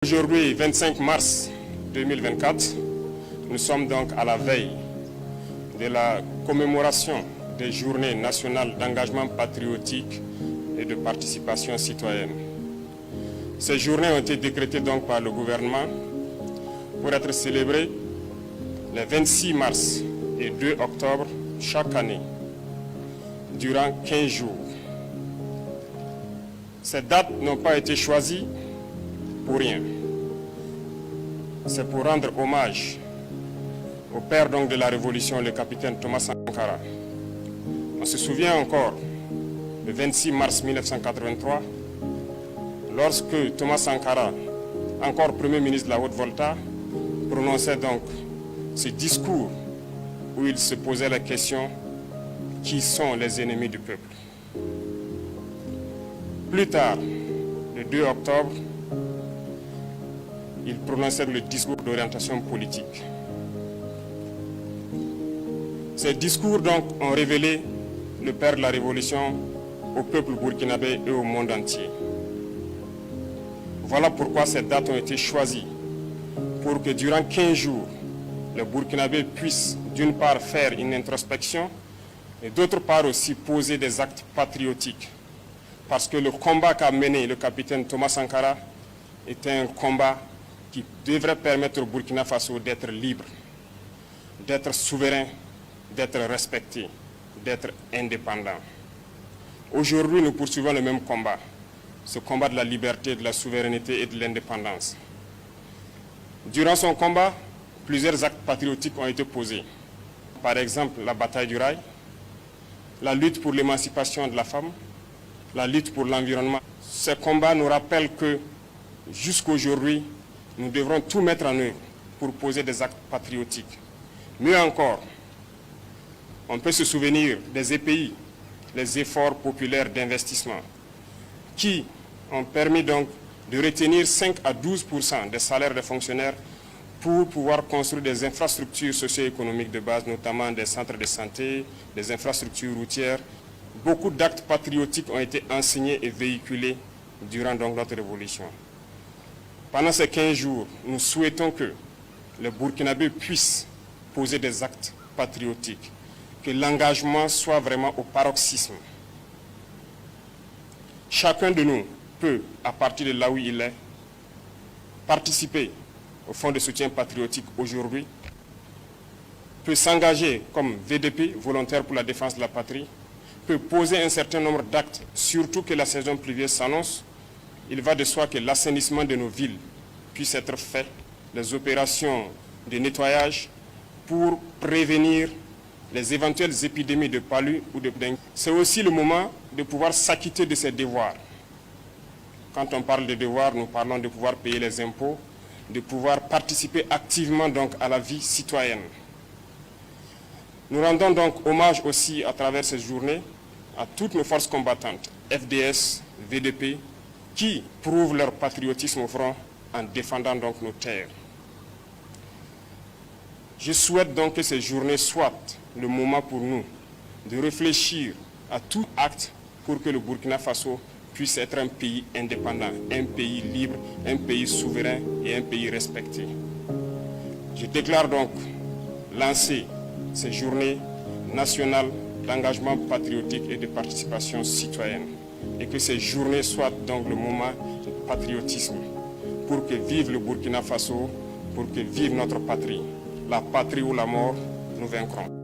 Aujourd'hui, 25 mars 2024, nous sommes donc à la veille de la commémoration des journées nationales d'engagement patriotique et de participation citoyenne. Ces journées ont été décrétées donc par le gouvernement pour être célébrées les 26 mars et 2 octobre chaque année, durant 15 jours. Ces dates n'ont pas été choisies pour rien. C'est pour rendre hommage au père donc de la Révolution, le capitaine Thomas Sankara. On se souvient encore, le 26 mars 1983, lorsque Thomas Sankara, encore Premier ministre de la Haute-Volta, prononçait donc ce discours où il se posait la question « Qui sont les ennemis du peuple ?» Plus tard, le 2 octobre, il prononçait le discours d'orientation politique. Ces discours donc ont révélé le père de la Révolution au peuple burkinabé et au monde entier. Voilà pourquoi ces dates ont été choisies, pour que durant 15 jours, les Burkinabés puissent d'une part faire une introspection et d'autre part aussi poser des actes patriotiques. Parce que le combat qu'a mené le capitaine Thomas Sankara était un combat qui devrait permettre au Burkina Faso d'être libre, d'être souverain, d'être respecté, d'être indépendant. Aujourd'hui, nous poursuivons le même combat, ce combat de la liberté, de la souveraineté et de l'indépendance. Durant son combat, plusieurs actes patriotiques ont été posés. Par exemple, la bataille du rail, la lutte pour l'émancipation de la femme, la lutte pour l'environnement. Ces combats nous rappellent que jusqu'aujourd'hui, nous devrons tout mettre en œuvre pour poser des actes patriotiques. Mieux encore, on peut se souvenir des EPI, les efforts populaires d'investissement, qui ont permis donc de retenir 5 à 12% des salaires des fonctionnaires pour pouvoir construire des infrastructures socio-économiques de base, notamment des centres de santé, des infrastructures routières. Beaucoup d'actes patriotiques ont été enseignés et véhiculés durant donc notre révolution. Pendant ces 15 jours, nous souhaitons que les Burkinabés puissent poser des actes patriotiques, que l'engagement soit vraiment au paroxysme. Chacun de nous peut, à partir de là où il est, participer au Fonds de soutien patriotique aujourd'hui, peut s'engager comme VDP, volontaire pour la défense de la patrie, peut poser un certain nombre d'actes, surtout que la saison pluvieuse s'annonce. Il va de soi que l'assainissement de nos villes puisse être fait, les opérations de nettoyage pour prévenir les éventuelles épidémies de palu ou de dengue. C'est aussi le moment de pouvoir s'acquitter de ses devoirs. Quand on parle de devoirs, nous parlons de pouvoir payer les impôts, de pouvoir participer activement donc à la vie citoyenne. Nous rendons donc hommage aussi à travers ces journées à toutes nos forces combattantes, FDS, VDP, qui prouvent leur patriotisme au front en défendant donc nos terres. Je souhaite donc que ces journées soient le moment pour nous de réfléchir à tout acte pour que le Burkina Faso puisse être un pays indépendant, un pays libre, un pays souverain et un pays respecté. Je déclare donc lancer ces journées nationales d'engagement patriotique et de participation citoyenne. Et que ces journées soient donc le moment du patriotisme pour que vive le Burkina Faso, pour que vive notre patrie. La patrie ou la mort, nous vaincrons.